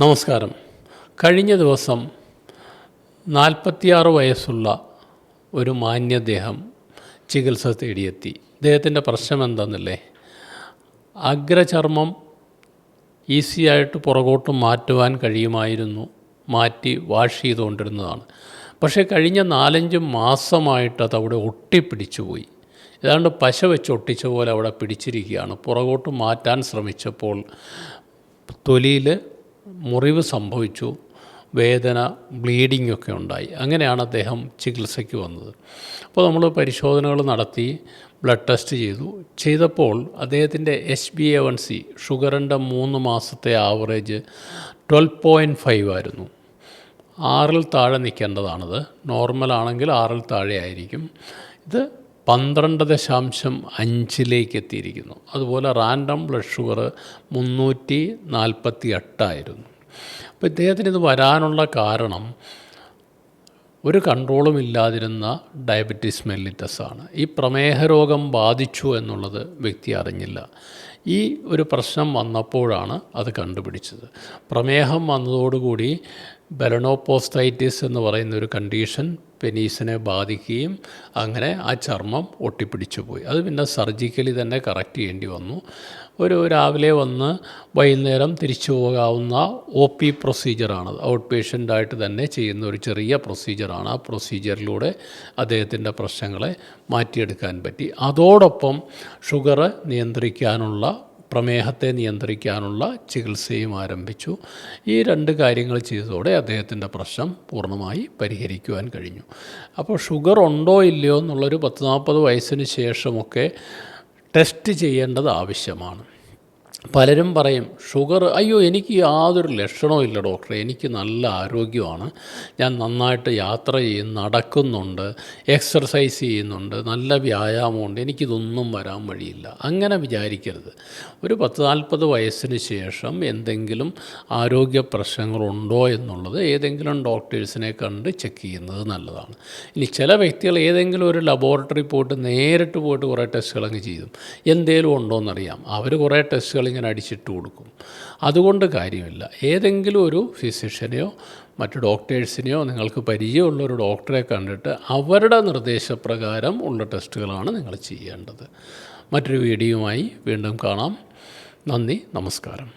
നമസ്കാരം. കഴിഞ്ഞ ദിവസം 46 വയസ്സുള്ള ഒരു മാന്യദേഹം ചികിത്സ തേടിയെത്തി. അദ്ദേഹത്തിൻ്റെ പ്രശ്നം എന്താണെന്നല്ലേ, അഗ്രചർമ്മം ഈസിയായിട്ട് പുറകോട്ട് മാറ്റുവാൻ കഴിയുമായിരുന്നു, മാറ്റി വാഷ് ചെയ്തുകൊണ്ടിരുന്നതാണ്. പക്ഷേ കഴിഞ്ഞ 4-5 മാസമായിട്ട് അതവിടെ ഒട്ടിപ്പിടിച്ചു പോയി. ഏതാണ്ട് പശ വെച്ച് ഒട്ടിച്ച പോലെ അവിടെ പിടിച്ചിരിക്കുകയാണ്. പുറകോട്ട് മാറ്റാൻ ശ്രമിച്ചപ്പോൾ തൊലിയിൽ മുറിവ് സംഭവിച്ചു, വേദന, ബ്ലീഡിംഗ് ഒക്കെ ഉണ്ടായി. അങ്ങനെയാണ് അദ്ദേഹം ചികിത്സയ്ക്ക് വന്നത്. അപ്പോൾ നമ്മൾ പരിശോധനകൾ നടത്തി, ബ്ലഡ് ടെസ്റ്റ് ചെയ്തപ്പോൾ അദ്ദേഹത്തിൻ്റെ HbA1c ഷുഗറിൻ്റെ 3 മാസത്തെ ആവറേജ് 12.5 ആയിരുന്നു. 6-ൽ താഴെ നിൽക്കേണ്ടതാണത്. നോർമലാണെങ്കിൽ 6-ൽ താഴെ ആയിരിക്കും. ഇത് 12.5 എത്തിയിരിക്കുന്നു. അതുപോലെ റാൻഡം ബ്ലഡ് ഷുഗർ 348 ആയിരുന്നു. അപ്പോൾ ഇദ്ദേഹത്തിന് ഇത് വരാനുള്ള കാരണം ഒരു കൺട്രോളും ഇല്ലാതിരുന്ന ഡയബറ്റീസ് മെല്ലിറ്റസ് ആണ്. ഈ പ്രമേഹ രോഗം ബാധിച്ചു എന്നുള്ളത് വ്യക്തി അറിഞ്ഞില്ല. ഈ ഒരു പ്രശ്നം വന്നപ്പോഴാണ് അത് കണ്ടുപിടിച്ചത്. പ്രമേഹം വന്നതോടുകൂടി ബെലനോപോസ്റ്റൈറ്റിസ് എന്ന് പറയുന്ന ഒരു കണ്ടീഷൻ പെനീസിനെ ബാധിക്കുകയും അങ്ങനെ ആ ചർമ്മം ഒട്ടിപ്പിടിച്ചു പോയി. അത് പിന്നെ സർജിക്കലി തന്നെ കറക്റ്റ് ചെയ്യേണ്ടി വന്നു. രാവിലെ വന്ന് വൈകുന്നേരം തിരിച്ചു പോകാവുന്ന OP പ്രൊസീജിയറാണത്. ഔട്ട് പേഷ്യൻ്റായിട്ട് തന്നെ ചെയ്യുന്ന ഒരു ചെറിയ പ്രൊസീജിയറാണ്. ആ പ്രൊസീജിയറിലൂടെ അദ്ദേഹത്തിൻ്റെ പ്രശ്നങ്ങളെ മാറ്റിയെടുക്കാൻ പറ്റി. അതോടൊപ്പം ഷുഗർ നിയന്ത്രിക്കാനുള്ള, പ്രമേഹത്തെ നിയന്ത്രിക്കാനുള്ള ചികിത്സയും ആരംഭിച്ചു. ഈ 2 കാര്യങ്ങൾ ചെയ്തതോടെ അദ്ദേഹത്തിൻ്റെ പ്രശ്നം പൂർണ്ണമായി പരിഹരിക്കുവാൻ കഴിഞ്ഞു. അപ്പോൾ ഷുഗർ ഉണ്ടോ ഇല്ലയോ എന്നുള്ളൊരു 40-40 വയസ്സിന് ശേഷമൊക്കെ ടെസ്റ്റ് ചെയ്യേണ്ടത് ആവശ്യമാണ്. പലരും പറയും ഷുഗർ, അയ്യോ എനിക്ക് യാതൊരു ലക്ഷണവും ഇല്ല ഡോക്ടറെ, എനിക്ക് നല്ല ആരോഗ്യമാണ്, ഞാൻ നന്നായിട്ട് യാത്ര ചെയ്യും, നടക്കുന്നുണ്ട്, എക്സർസൈസ് ചെയ്യുന്നുണ്ട്, നല്ല വ്യായാമമുണ്ട്, എനിക്കിതൊന്നും വരാൻ വഴിയില്ല. അങ്ങനെ വിചാരിക്കരുത്. ഒരു 40-40 വയസ്സിന് ശേഷം എന്തെങ്കിലും ആരോഗ്യ പ്രശ്നങ്ങളുണ്ടോ എന്നുള്ളത് ഏതെങ്കിലും ഡോക്ടേഴ്സിനെ കണ്ട് ചെക്ക് ചെയ്യുന്നത് നല്ലതാണ്. ഇനി ചില വ്യക്തികൾ ഏതെങ്കിലും ഒരു ലബോറട്ടറി നേരിട്ട് പോയിട്ട് കുറേ ടെസ്റ്റുകൾ അങ്ങ് ചെയ്യും. എന്തേലും ഉണ്ടോ എന്നറിയാം, അവർ കുറേ ടെസ്റ്റുകൾ ഇങ്ങനെ അടിച്ചിട്ട് കൊടുക്കും. അതുകൊണ്ട് കാര്യമില്ല. ഏതെങ്കിലും ഒരു ഫിസിഷ്യനെയോ മറ്റ് ഡോക്ടേഴ്സിനെയോ നിങ്ങൾക്ക് പരിചയമുള്ളൊരു ഡോക്ടറെ കണ്ടിട്ട് അവരുടെ നിർദ്ദേശപ്രകാരം ഉള്ള ടെസ്റ്റുകളാണ് നിങ്ങൾ ചെയ്യേണ്ടത്. മറ്റൊരു വീഡിയോയുമായി വീണ്ടും കാണാം. നന്ദി, നമസ്കാരം.